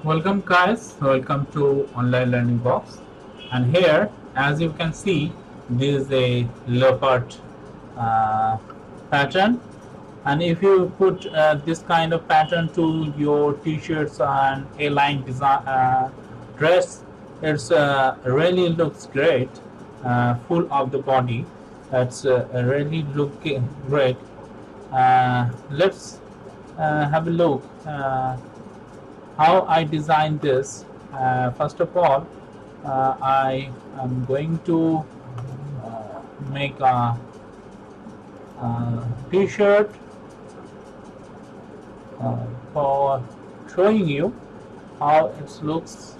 Welcome guys, welcome to online learning box. And here as you can see, this is a leopard uh, pattern, and if you put this kind of pattern to your t-shirts and a-line design dress, it's really looks great, full of the body. It's really looking great. Let's have a look how I designed this. First of all, I am going to make a t-shirt for showing you how it looks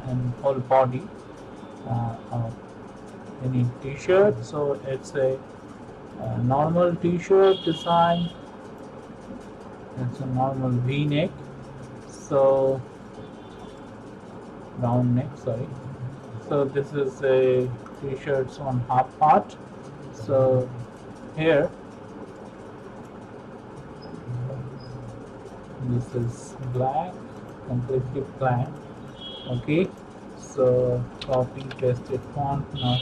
in whole body of any t-shirt. So it's a normal t-shirt design. It's a normal v-neck, so round neck, sorry. So this is a t-shirt's on half part. So here this is black, completely black. Okay, so copy pasted font, now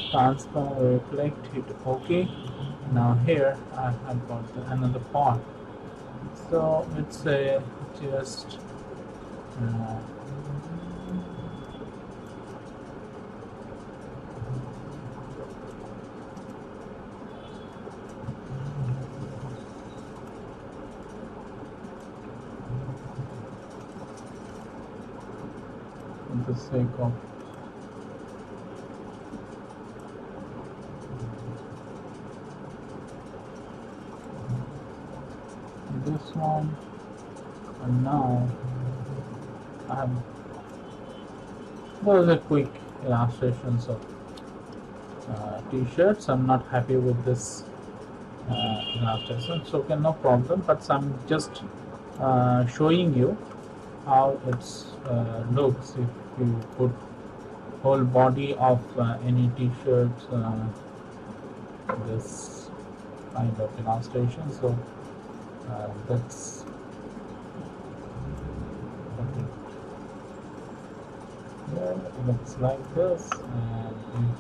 transform, reflect, hit OK. Now here I have got another font. So it's a just for the sake of this one, and now I have those are quick illustrations of t-shirts. I'm not happy with this illustration, so okay, no problem, but I'm just showing you how it looks if you put whole body of any t-shirt this kind of illustration. So that's okay. Yeah, it looks like this, and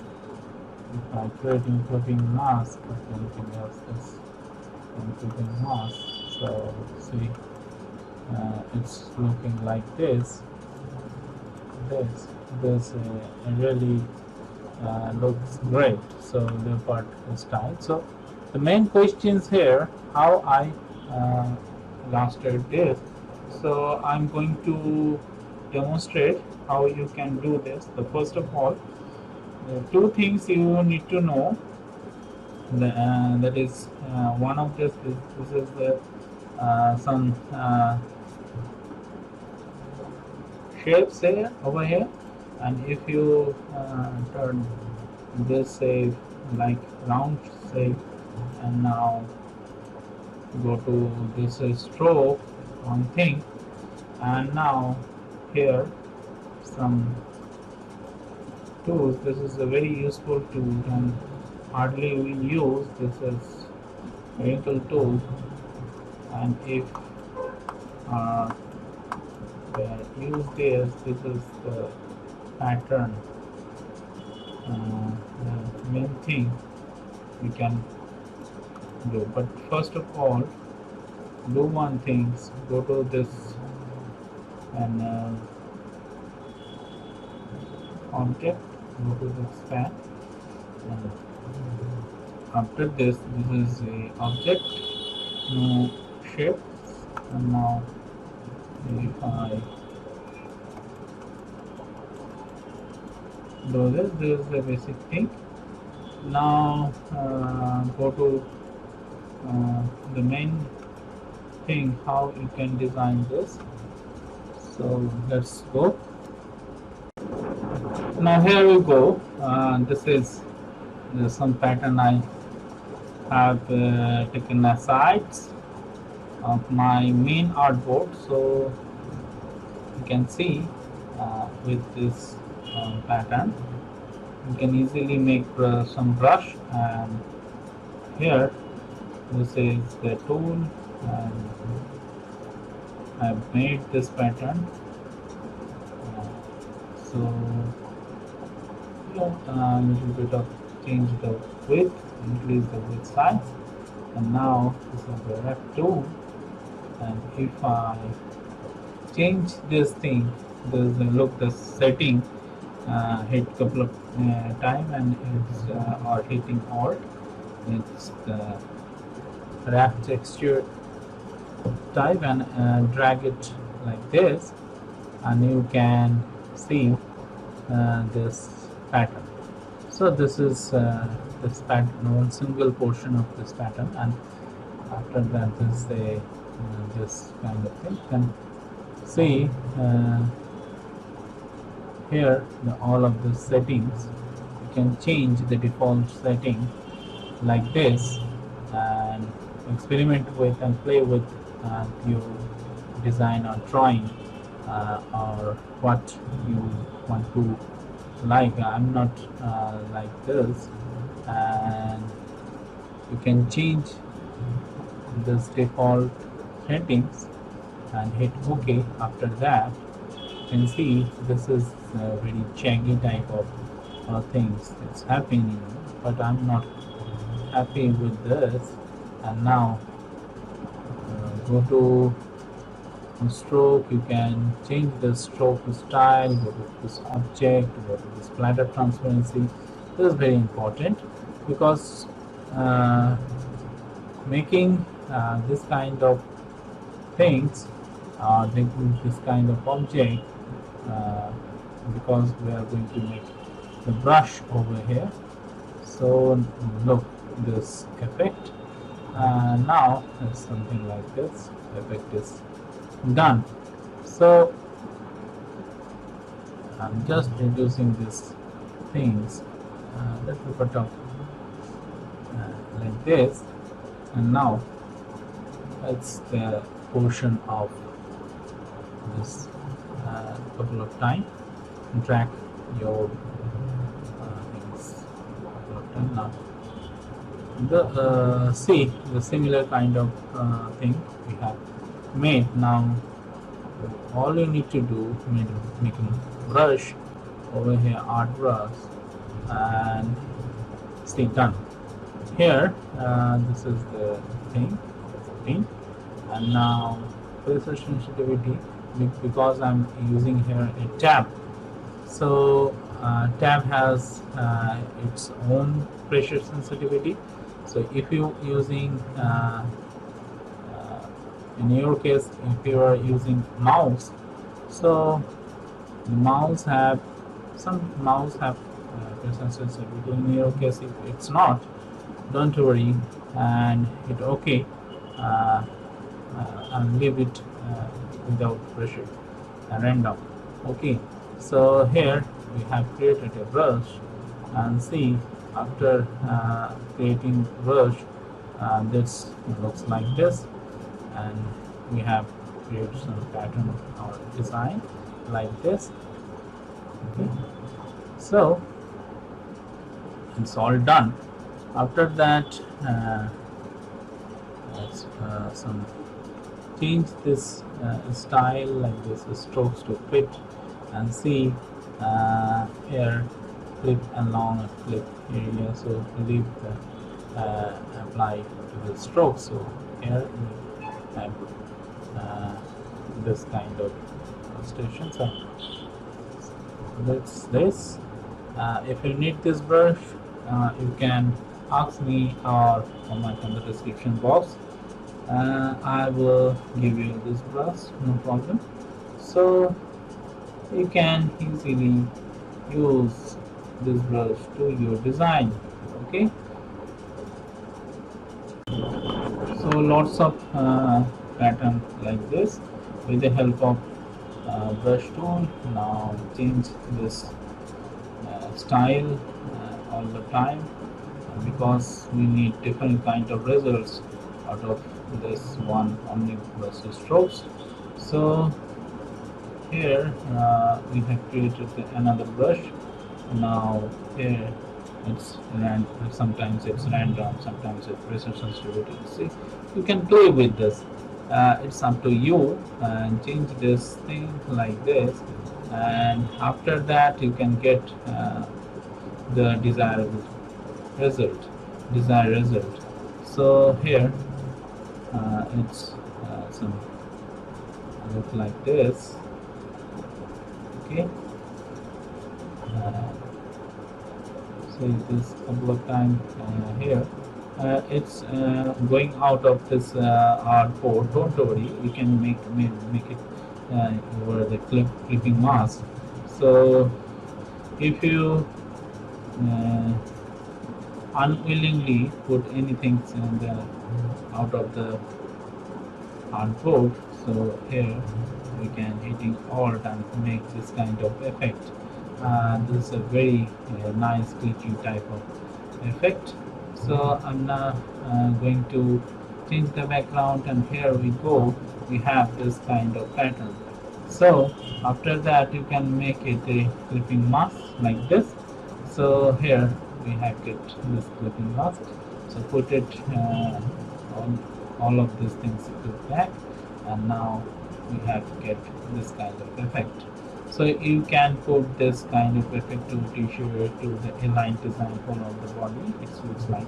if I create including mask or anything else, this including mask. So see, it's looking like this. This really looks great. So leopard style. So the main questions here, how I illustrate this. So I'm going to demonstrate how you can do this. The first of all, two things you need to know. That is one of this is the some shapes here over here, and if you turn this shape like round shape, and now go to this stroke one thing, and now here some tools. This is a very useful tool and hardly we use. This is wrinkle tool, and if use this is the pattern, the main thing we can do. But first of all, do one thing, go to this and object, go to the span, and after this is a object, no shape, and now if I do this is the basic thing. Now go to the main thing, how you can design this. So let's go. Now here we go. This is some pattern I have taken aside of my main artboard. So you can see with this pattern you can easily make some brush, and here this is the tool, and I've made this pattern So a little bit of change the width, increase the width size, and now this is the F2. And if I change this thing, there's the setting, hit couple of time, and it's or hitting Alt, it's the wrap texture type, and drag it like this, and you can see this pattern. So this is this pattern, one single portion of this pattern, and after that this this kind of thing. You can see here all of the settings. You can change the default setting like this, and experiment with and play with your design or drawing, or what you want to like. I'm not like this, and you can change this default settings and hit OK. After that, you can see this is a very jaggy type of things it's happening, but I'm not happy with this. And now go to stroke. You can change the stroke style, go to this object, go to this splatter transparency. This is very important, because making this kind of things, this kind of object, because we are going to make the brush over here. So look, this effect, now it's something like this. Effect is done. So I'm just reducing these things, little bit of like this, and now it's the portion of this couple of time. Drag your things couple of time. Now the see the similar kind of thing we have made. Now all you need to do, making brush over here, art brush, and see, done. Here this is the thing, and now pressure sensitivity, because I'm using here a tab. So tab has its own pressure sensitivity. So if you using in your case, if you are using mouse, so the mouse have pressure sensitivity. In your case, if it's not, don't worry, and hit OK, and leave it without pressure and random. Okay, so here we have created a brush, and see, after creating brush, this looks like this, and we have created some pattern or design like this. Okay, so it's all done. After that, let's some change this style like this, strokes to fit, and see here clip along a clip area. So leave the apply to the stroke. So here we have this kind of illustration. So that's this. If you need this brush, you can ask me or comment on the description box. I will give you this brush, no problem. So you can easily use this brush to your design. Okay, so lots of pattern like this with the help of brush tool. Now change this style all the time, because we need different kind of results out of this one only versus strokes. So here we have created another brush. Now here it's sometimes it's random, sometimes it's pressure sensitivity. See, you can play with this. It's up to you, and change this thing like this, and after that you can get the result desired result. So here it's some look like this. Okay, uh, say this couple of times here. It's going out of this R4. Don't worry, you can make it over the clipping mask. So if you uh, unwillingly put anything in the out of the artboard, so here we can hitting alt and make this kind of effect. This is a very nice glitchy type of effect. So I'm now going to change the background, and here we go, we have this kind of pattern. So after that you can make it a clipping mask like this. So here we have get this clipping mask, so put it on all of these things to back, and now we have get this kind of effect. So you can put this kind of effect to t-shirt, to the aligned design for all the body. It looks like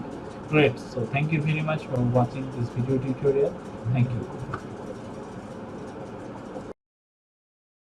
great. So thank you very much for watching this video tutorial. Thank you.